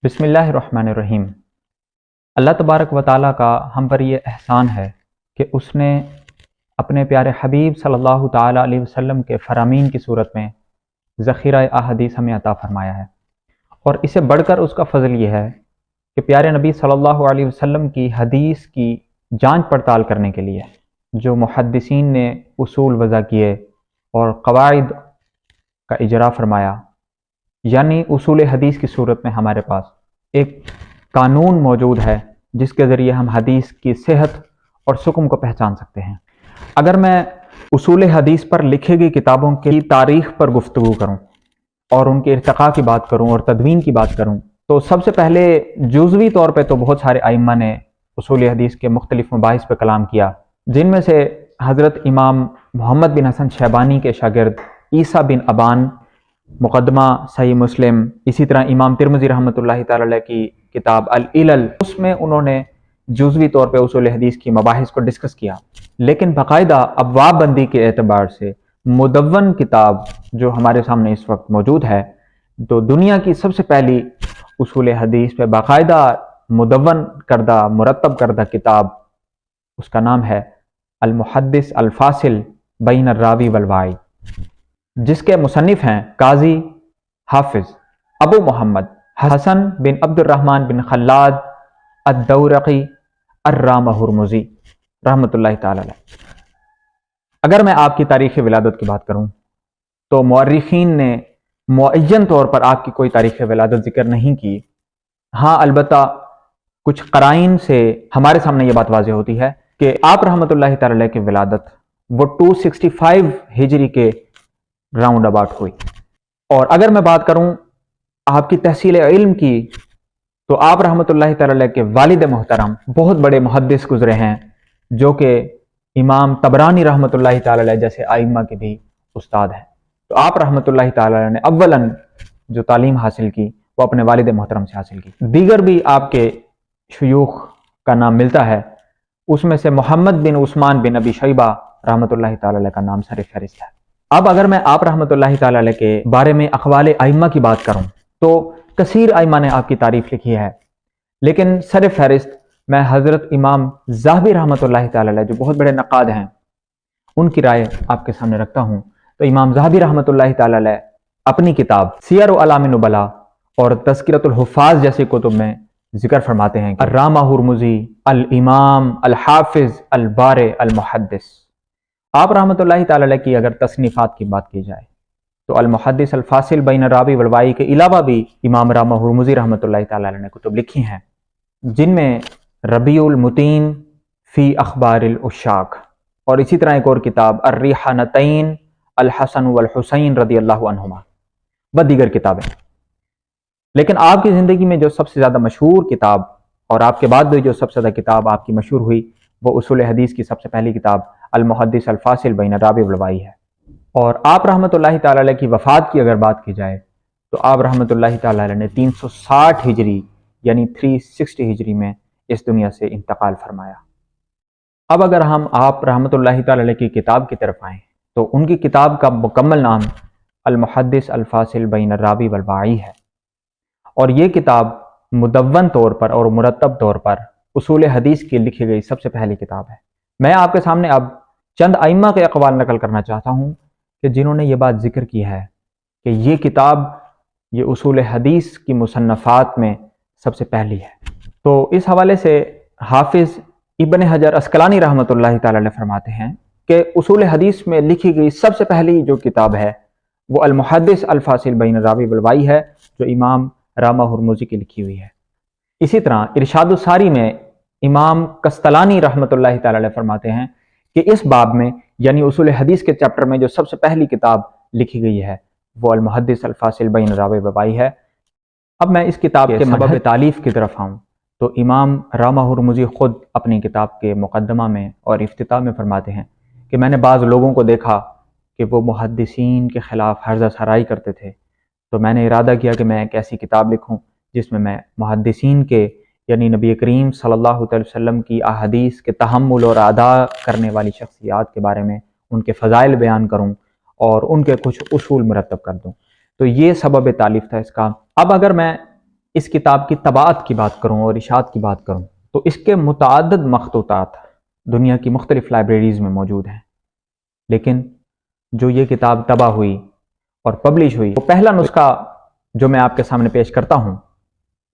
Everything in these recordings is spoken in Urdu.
بسم اللہ الرحمن الرحیم۔ اللہ تبارک و تعالیٰ کا ہم پر یہ احسان ہے کہ اس نے اپنے پیارے حبیب صلی اللہ تعالیٰ علیہ وسلم کے فرامین کی صورت میں ذخیرہ احادیث ہمیں عطا فرمایا ہے، اور اسے بڑھ کر اس کا فضل یہ ہے کہ پیارے نبی صلی اللہ علیہ وسلم کی حدیث کی جانچ پڑتال کرنے کے لیے جو محدثین نے اصول وضع کیے اور قواعد کا اجرا فرمایا، یعنی اصول حدیث کی صورت میں ہمارے پاس ایک قانون موجود ہے جس کے ذریعے ہم حدیث کی صحت اور سقم کو پہچان سکتے ہیں۔ اگر میں اصول حدیث پر لکھی گئی کتابوں کی تاریخ پر گفتگو کروں اور ان کے ارتقاء کی بات کروں اور تدوین کی بات کروں تو سب سے پہلے جزوی طور پہ تو بہت سارے ائمہ نے اصول حدیث کے مختلف مباحث پہ کلام کیا، جن میں سے حضرت امام محمد بن حسن شیبانی کے شاگرد عیسیٰ بن ابان مقدمہ صحیح مسلم، اسی طرح امام ترمذی رحمۃ اللہ تعالی علیہ کی کتاب العلل، اس میں انہوں نے جزوی طور پہ اصول حدیث کی مباحث کو ڈسکس کیا، لیکن باقاعدہ ابواب بندی کے اعتبار سے مدون کتاب جو ہمارے سامنے اس وقت موجود ہے، تو دنیا کی سب سے پہلی اصول حدیث پہ باقاعدہ مدون کردہ مرتب کردہ کتاب، اس کا نام ہے المحدث الفاصل بین الراوی والواعی، جس کے مصنف ہیں قاضی حافظ ابو محمد حسن بن عبد الرحمن بن خلاد الدورقی الرامہ ہرمزی رحمۃ اللہ تعالی علیہ۔ اگر میں آپ کی تاریخ ولادت کی بات کروں تو مورخین نے معین طور پر آپ کی کوئی تاریخ ولادت ذکر نہیں کی، ہاں البتہ کچھ قرائن سے ہمارے سامنے یہ بات واضح ہوتی ہے کہ آپ رحمۃ اللہ تعالی علیہ کی ولادت وہ 265 ہجری کے راؤنڈ اباؤٹ ہوئی۔ اور اگر میں بات کروں آپ کی تحصیل علم کی تو آپ رحمۃ اللہ تعالی علیہ کے والد محترم بہت بڑے محدث گزرے ہیں، جو کہ امام طبرانی رحمۃ اللہ تعالی علیہ جیسے ائمہ کے بھی استاد ہیں۔ تو آپ رحمۃ اللہ تعالی علیہ نے اولاً جو تعلیم حاصل کی وہ اپنے والد محترم سے حاصل کی، دیگر بھی آپ کے شیوخ کا نام ملتا ہے، اس میں سے محمد بن عثمان بن ابی شیبہ رحمۃ اللہ تعالی علیہ کا نام سر فہرست ہے۔ اب اگر میں آپ رحمۃ اللہ تعالی علیہ کے بارے میں اقوال ائمہ کی بات کروں تو کثیر ائمہ نے آپ کی تعریف لکھی ہے، لیکن سر فہرست میں حضرت امام ذہبی رحمۃ اللہ تعالی علیہ جو بہت بڑے نقاد ہیں ان کی رائے آپ کے سامنے رکھتا ہوں۔ تو امام ذہبی رحمۃ اللہ تعالی علیہ اپنی کتاب سیر اعلام نبلاء اور تذکرۃ الحفاظ جیسی کتب میں ذکر فرماتے ہیں کہ الرامہ ہرمزی الامام الحافظ البارع المحدث۔ آپ رحمۃ اللہ تعالی علیہ کی اگر تصنیفات کی بات کی جائے تو المحدث الفاصل بین الراوی والواعی کے علاوہ بھی امام رامہ ہرمزی رحمۃ اللہ تعالی علیہ نے کتب لکھی ہیں، جن میں ربیع المتین فی اخبار العشاق اور اسی طرح ایک اور کتاب الریحانتین الحسن والحسین رضی اللہ عنہما و دیگر کتابیں۔ لیکن آپ کی زندگی میں جو سب سے زیادہ مشہور کتاب اور آپ کے بعد بھی جو سب سے زیادہ کتاب آپ کی مشہور ہوئی وہ اصول حدیث کی سب سے پہلی کتاب المحدث الفاصل بین الراوی والواعی ہے۔ اور آپ رحمۃ اللہ تعالی علیہ کی وفات کی اگر بات کی جائے تو آپ رحمۃ اللہ تعالی علیہ نے 360 ہجری یعنی 360 ہجری میں اس دنیا سے انتقال فرمایا۔ اب اگر ہم آپ رحمۃ اللہ تعالی علیہ کی کتاب کی طرف آئیں تو ان کی کتاب کا مکمل نام المحدث الفاصل بین الراوی والواعی ہے، اور یہ کتاب مدون طور پر اور مرتب طور پر اصول حدیث کی لکھی گئی سب سے پہلی کتاب ہے۔ میں آپ کے سامنے اب چند ائمہ کے اقوال نقل کرنا چاہتا ہوں کہ جنہوں نے یہ بات ذکر کی ہے کہ یہ کتاب یہ اصول حدیث کی مصنفات میں سب سے پہلی ہے۔ تو اس حوالے سے حافظ ابن حجر عسقلانی رحمۃ اللہ تعالی علیہ فرماتے ہیں کہ اصول حدیث میں لکھی گئی سب سے پہلی جو کتاب ہے وہ المحدث الفاصل بین الراوی والواعی ہے، جو امام رامہ ہرمزی کی لکھی ہوئی ہے۔ اسی طرح ارشاد الساری میں امام قسطلانی رحمۃ اللہ تعالی علیہ فرماتے ہیں کہ اس باب میں یعنی اصول حدیث کے چیپٹر میں جو سب سے پہلی کتاب لکھی گئی ہے وہ المحدث الفاصل بین الراوی والواعی ہے۔ اب میں اس کتاب کے سبب تالیف کی طرف آؤں تو امام رامہ ہرمزی خود اپنی کتاب کے مقدمہ میں اور افتتاح میں فرماتے ہیں کہ میں نے بعض لوگوں کو دیکھا کہ وہ محدثین کے خلاف حرزہ سرائی کرتے تھے، تو میں نے ارادہ کیا کہ میں ایک ایسی کتاب لکھوں جس میں محدثین کے یعنی نبی کریم صلی اللہ علیہ وسلم کی احادیث کے تحمل اور ادا کرنے والی شخصیات کے بارے میں ان کے فضائل بیان کروں اور ان کے کچھ اصول مرتب کر دوں۔ تو یہ سبب تالیف تھا اس کا۔ اب اگر میں اس کتاب کی طباعت کی بات کروں اور اشاعت کی بات کروں تو اس کے متعدد مخطوطات دنیا کی مختلف لائبریریز میں موجود ہیں، لیکن جو یہ کتاب طبع ہوئی اور پبلش ہوئی، وہ پہلا نسخہ جو میں آپ کے سامنے پیش کرتا ہوں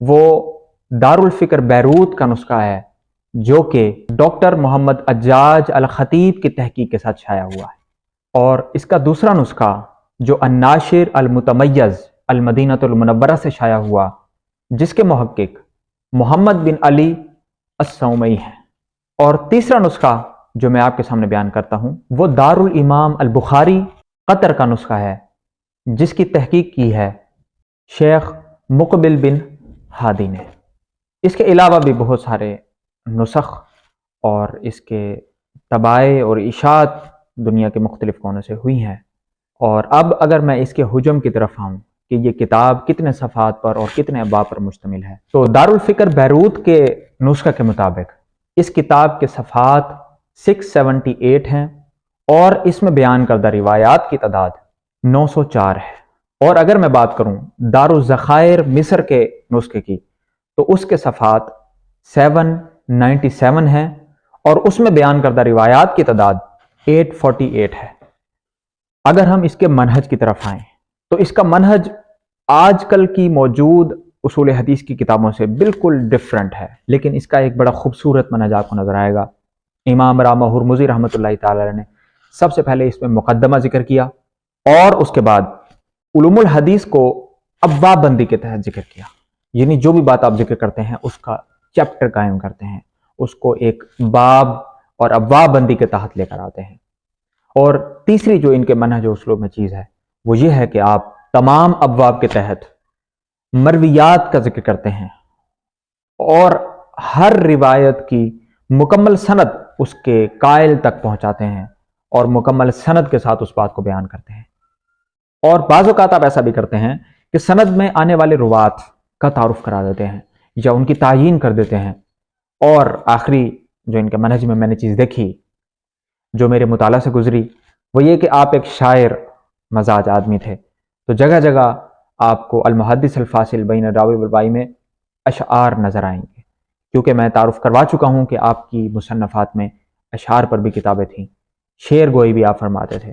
وہ دارالفکر بیروت کا نسخہ ہے، جو کہ ڈاکٹر محمد اجاج الخطیب کی تحقیق کے ساتھ شائع ہوا ہے۔ اور اس کا دوسرا نسخہ جو الناشر المتمیز المدینۃ المنورہ سے شائع ہوا، جس کے محقق محمد بن علی الصومعی ہیں۔ اور تیسرا نسخہ جو میں آپ کے سامنے بیان کرتا ہوں وہ دارالامام البخاری قطر کا نسخہ ہے، جس کی تحقیق کی ہے شیخ مقبل بن ہادی نے۔ اس کے علاوہ بھی بہت سارے نسخ اور اس کے طباعے اور اشاعت دنیا کے مختلف کونوں سے ہوئی ہیں۔ اور اب اگر میں اس کے حجم کی طرف آؤں کہ یہ کتاب کتنے صفحات پر اور کتنے ابواب پر مشتمل ہے، تو دارالفکر بیروت کے نسخہ کے مطابق اس کتاب کے صفحات 678 ہیں اور اس میں بیان کردہ روایات کی تعداد 904 ہے۔ اور اگر میں بات کروں دارالذخائر مصر کے نسخے کی تو اس کے صفحات 797 ہیں اور اس میں بیان کردہ روایات کی تعداد 848 ہے۔ اگر ہم اس کے منہج کی طرف آئیں تو اس کا منہج آج کل کی موجود اصول حدیث کی کتابوں سے بالکل ڈیفرنٹ ہے، لیکن اس کا ایک بڑا خوبصورت منہج آپ کو نظر آئے گا۔ امام رامہ ہرمزی رحمۃ اللہ تعالی نے سب سے پہلے اس میں مقدمہ ذکر کیا اور اس کے بعد علوم الحدیث کو ابواب بندی کے تحت ذکر کیا، یعنی جو بھی بات آپ ذکر کرتے ہیں اس کا چیپٹر قائم کرتے ہیں، اس کو ایک باب اور ابواب بندی کے تحت لے کر آتے ہیں۔ اور تیسری جو ان کے منہج و اسلوب میں چیز ہے وہ یہ ہے کہ آپ تمام ابواب کے تحت مرویات کا ذکر کرتے ہیں اور ہر روایت کی مکمل سند اس کے قائل تک پہنچاتے ہیں اور مکمل سند کے ساتھ اس بات کو بیان کرتے ہیں۔ اور بعض اوقات آپ ایسا بھی کرتے ہیں کہ سند میں آنے والے روات کا تعارف کرا دیتے ہیں یا ان کی تعیین کر دیتے ہیں۔ اور آخری جو ان کے منہج میں نے چیز دیکھی جو میرے مطالعہ سے گزری وہ یہ کہ آپ ایک شاعر مزاج آدمی تھے، تو جگہ جگہ آپ کو المحدث الفاصل بین الراوی والراوی میں اشعار نظر آئیں گے، کیونکہ میں تعارف کروا چکا ہوں کہ آپ کی مصنفات میں اشعار پر بھی کتابیں تھیں، شعر گوئی بھی آپ فرماتے تھے۔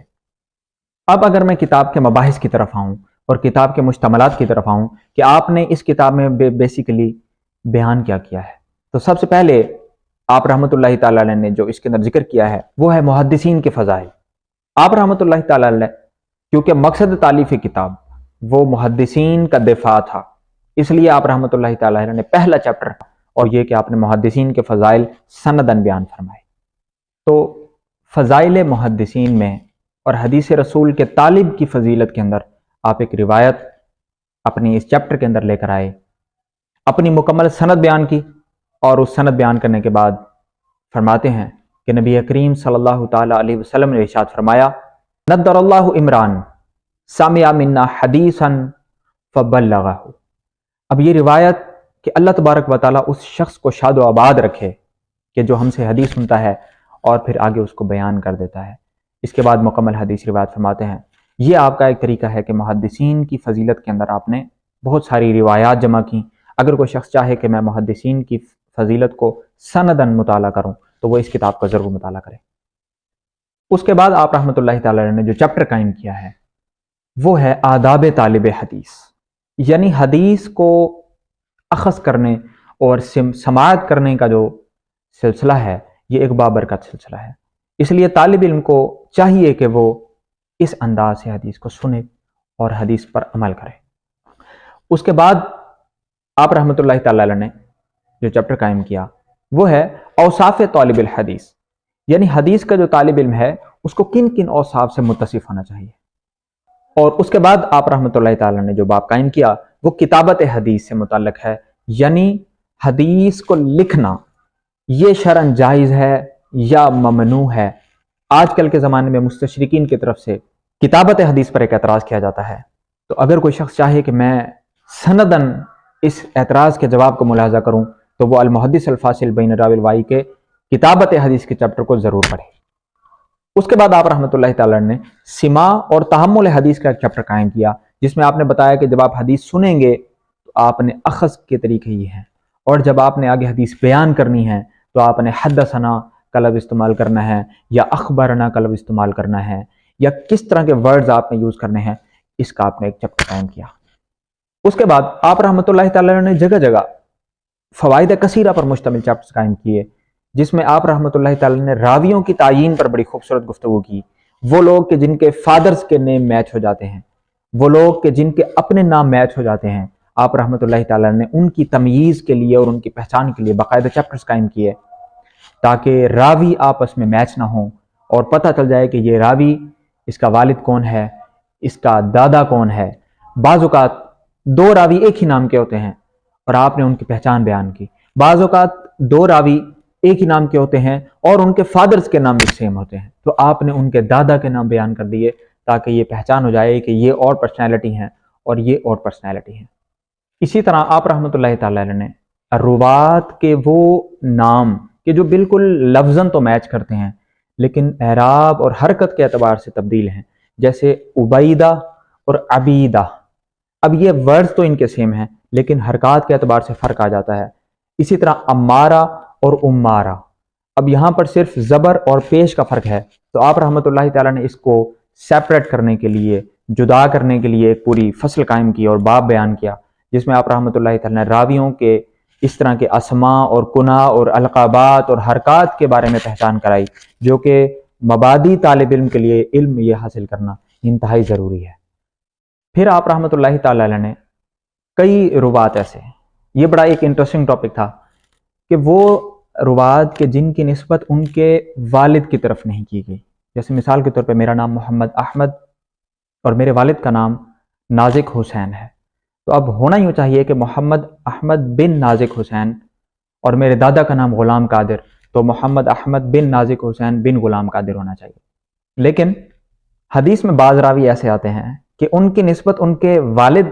اب اگر میں کتاب کے مباحث کی طرف آؤں اور کتاب کے مشتملات کی طرف آؤں کہ آپ نے اس کتاب میں بیسیکلی بیان کیا ہے، تو سب سے پہلے آپ رحمۃ اللہ تعالی علیہ نے جو اس کے اندر ذکر کیا ہے وہ ہے محدثین کے فضائل۔ آپ رحمۃ اللہ تعالی علیہ کیونکہ مقصد تالیف کتاب وہ محدثین کا دفاع تھا، اس لیے آپ رحمۃ اللہ تعالی علیہ نے پہلا چیپٹر اور یہ کہ آپ نے محدثین کے فضائل سندن بیان فرمائے۔ تو فضائل محدثین میں اور حدیث رسول کے طالب کی فضیلت کے اندر آپ ایک روایت اپنی اس چیپٹر کے اندر لے کر آئے، اپنی مکمل سند بیان کی، اور اس سند بیان کرنے کے بعد فرماتے ہیں کہ نبی کریم صلی اللہ تعالی علیہ وسلم نے ارشاد فرمایا نضر اللہ عمران سمع منا حدیثا فبلغہ۔ اب یہ روایت کہ اللہ تبارک و تعالیٰ اس شخص کو شاد و آباد رکھے کہ جو ہم سے حدیث سنتا ہے اور پھر آگے اس کو بیان کر دیتا ہے۔ اس کے بعد مکمل حدیث روایت فرماتے ہیں یہ آپ کا ایک طریقہ ہے کہ محدثین کی فضیلت کے اندر آپ نے بہت ساری روایات جمع کی۔ اگر کوئی شخص چاہے کہ میں محدثین کی فضیلت کو سندن مطالعہ کروں تو وہ اس کتاب کا ضرور مطالعہ کرے۔ اس کے بعد آپ رحمۃ اللہ تعالی نے جو چیپٹر قائم کیا ہے وہ ہے آداب طالب حدیث، یعنی حدیث کو اخذ کرنے اور سماعت کرنے کا جو سلسلہ ہے یہ ایک بابرکت سلسلہ ہے، اس لیے طالب علم کو چاہیے کہ وہ اس انداز سے حدیث کو سنے اور حدیث پر عمل کرے۔ اس کے بعد آپ رحمۃ اللہ تعالی نے جو چیپٹر قائم کیا وہ ہے اوصاف طالب الحدیث، یعنی حدیث کا جو طالب علم ہے اس کو کن کن اوصاف سے متصف ہونا چاہیے۔ اور اس کے بعد آپ رحمۃ اللہ تعالی نے جو باب قائم کیا وہ کتابت حدیث سے متعلق ہے، یعنی حدیث کو لکھنا یہ شرعاً جائز ہے یا ممنوع ہے۔ آج کل کے زمانے میں مستشرقین کی طرف سے کتابت حدیث پر ایک اعتراض کیا جاتا ہے، تو اگر کوئی شخص چاہے کہ میں سندن اس اعتراض کے جواب کو ملاحظہ کروں تو وہ المحدث الفاصل بین الراوی والراوی کے کتابت حدیث کے چیپٹر کو ضرور پڑھے۔ اس کے بعد آپ رحمۃ اللہ تعالی نے سماع اور تحمل حدیث کا ایک چیپٹر قائم کیا، جس میں آپ نے بتایا کہ جب آپ حدیث سنیں گے تو آپ نے اخذ کے طریقے یہ ہیں، اور جب آپ نے آگے حدیث بیان کرنی ہے تو آپ نے حدثنا کا لفظ استعمال کرنا ہے یا اخبرنا کا لفظ استعمال کرنا ہے، یا کس طرح کے ورڈز آپ نے یوز کرنے ہیں، اس کا آپ نے ایک چیپٹر قائم کیا۔ اس کے بعد آپ رحمۃ اللہ تعالیٰ نے جگہ جگہ فوائد کثیرہ پر مشتمل چیپٹرز قائم کیے، جس میں آپ رحمۃ اللہ تعالیٰ نے راویوں کی تعیین پر بڑی خوبصورت گفتگو کی۔ وہ لوگ کہ جن کے فادرز کے نیم میچ ہو جاتے ہیں، وہ لوگ کہ جن کے اپنے نام میچ ہو جاتے ہیں، آپ رحمۃ اللہ تعالیٰ نے ان کی تمییز کے لیے اور ان کی پہچان کے لیے باقاعدہ چیپٹرز قائم کیے، تاکہ راوی آپس میں میچ نہ ہوں اور پتہ چل جائے کہ یہ راوی، اس کا والد کون ہے، اس کا دادا کون ہے۔ بعض اوقات دو راوی ایک ہی نام کے ہوتے ہیں اور آپ نے ان کی پہچان بیان کی، بعض اوقات دو راوی ایک ہی نام کے ہوتے ہیں اور ان کے فادرز کے نام بھی سیم ہوتے ہیں، تو آپ نے ان کے دادا کے نام بیان کر دیے تاکہ یہ پہچان ہو جائے کہ یہ اور پرسنالٹی ہیں اور یہ اور پرسنالٹی ہیں۔ اسی طرح آپ رحمۃ اللہ تعالی نے روات کے وہ نام کہ جو بالکل لفظاً تو میچ کرتے ہیں لیکن اعراب اور حرکت کے اعتبار سے تبدیل ہیں، جیسے عبیدہ اور عبیدہ، اب یہ ورڈز تو ان کے سیم ہیں لیکن حرکات کے اعتبار سے فرق آ جاتا ہے۔ اسی طرح امارہ اور امارہ، اب یہاں پر صرف زبر اور پیش کا فرق ہے، تو آپ رحمۃ اللہ تعالیٰ نے اس کو سیپریٹ کرنے کے لیے، جدا کرنے کے لیے ایک پوری فصل قائم کی اور باب بیان کیا، جس میں آپ رحمۃ اللہ تعالیٰ نے راویوں کے اس طرح کے اسماء اور کنہ اور القابات اور حرکات کے بارے میں پہچان کرائی، جو کہ مبادی طالب علم کے لیے علم یہ حاصل کرنا انتہائی ضروری ہے۔ پھر آپ رحمۃ اللہ تعالیٰ نے کئی روات ایسے ہیں، یہ بڑا ایک انٹرسٹنگ ٹاپک تھا کہ وہ روات کے جن کی نسبت ان کے والد کی طرف نہیں کی گئی، جیسے مثال کے طور پہ میرا نام محمد احمد اور میرے والد کا نام نازک حسین ہے، تو اب ہونا یوں چاہیے کہ محمد احمد بن نازک حسین، اور میرے دادا کا نام غلام قادر، تو محمد احمد بن نازک حسین بن غلام قادر ہونا چاہیے۔ لیکن حدیث میں بعض راوی ایسے آتے ہیں کہ ان کی نسبت ان کے والد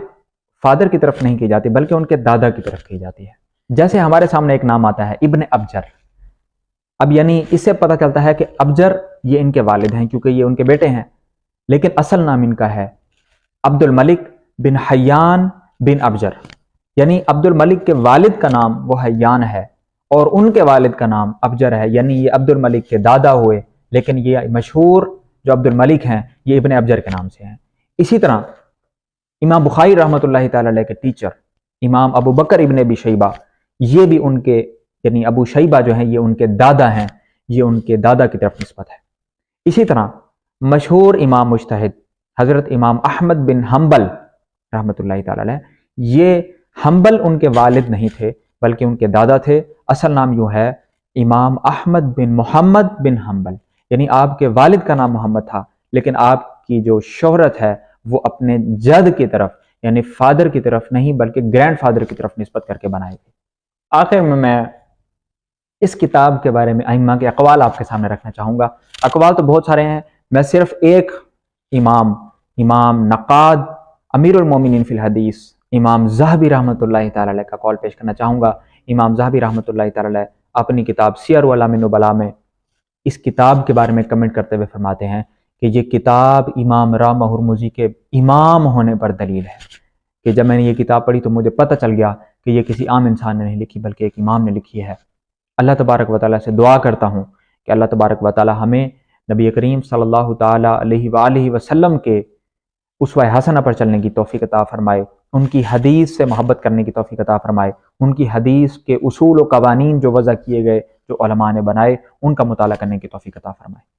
فادر کی طرف نہیں کی جاتی بلکہ ان کے دادا کی طرف کی جاتی ہے، جیسے ہمارے سامنے ایک نام آتا ہے ابن ابجر، اب یعنی اس سے پتہ چلتا ہے کہ ابجر یہ ان کے والد ہیں کیونکہ یہ ان کے بیٹے ہیں، لیکن اصل نام ان کا ہے عبد الملک بن حیان بن ابجر، یعنی عبد الملک کے والد کا نام وہ حیان ہے اور ان کے والد کا نام ابجر ہے، یعنی یہ عبد الملک کے دادا ہوئے، لیکن یہ مشہور جو عبد الملک ہیں یہ ابن ابجر کے نام سے ہیں۔ اسی طرح امام بخاری رحمۃ اللہ تعالی علیہ کے ٹیچر امام ابو بکر ابن ابی شیبہ، یہ بھی ان کے یعنی ابو شیبہ جو ہیں یہ ان کے دادا ہیں، یہ ان کے دادا کی طرف نسبت ہے۔ اسی طرح مشہور امام مجتہد حضرت امام احمد بن حنبل رحمۃ اللہ تعالی علیہ، یہ حنبل ان کے والد نہیں تھے بلکہ ان کے دادا تھے، اصل نام یوں ہے امام احمد بن محمد بن حنبل، یعنی آپ کے والد کا نام محمد تھا لیکن آپ کی جو شہرت ہے وہ اپنے جد کی طرف یعنی فادر کی طرف نہیں بلکہ گرینڈ فادر کی طرف نسبت کر کے بنائے گئے۔ آخر میں اس کتاب کے بارے میں ائمہ کے اقوال آپ کے سامنے رکھنا چاہوں گا۔ اقوال تو بہت سارے ہیں، میں صرف ایک امام نقاد امیر المومنین فی الحدیث امام ذہبی رحمۃ اللہ تعالی علیہ کا قول پیش کرنا چاہوں گا۔ امام ذہبی رحمۃ اللہ تعالی علیہ اپنی کتاب سیر اعلام النبلاء میں اس کتاب کے بارے میں کمنٹ کرتے ہوئے فرماتے ہیں کہ یہ کتاب امام رامہ ہرمزی کے امام ہونے پر دلیل ہے، کہ جب میں نے یہ کتاب پڑھی تو مجھے پتہ چل گیا کہ یہ کسی عام انسان نے نہیں لکھی بلکہ ایک امام نے لکھی ہے۔ اللہ تبارک و تعالیٰ سے دعا کرتا ہوں کہ اللہ تبارک و تعالیٰ ہمیں نبی کریم صلی اللہ تعالیٰ علیہ وآلہ وسلم کے اسوہ حسنہ پر چلنے کی توفیق عطا فرمائے، ان کی حدیث سے محبت کرنے کی توفیق عطا فرمائے، ان کی حدیث کے اصول و قوانین جو وضع کیے گئے جو علماء نے بنائے ان کا مطالعہ کرنے کی توفیق عطا فرمائے۔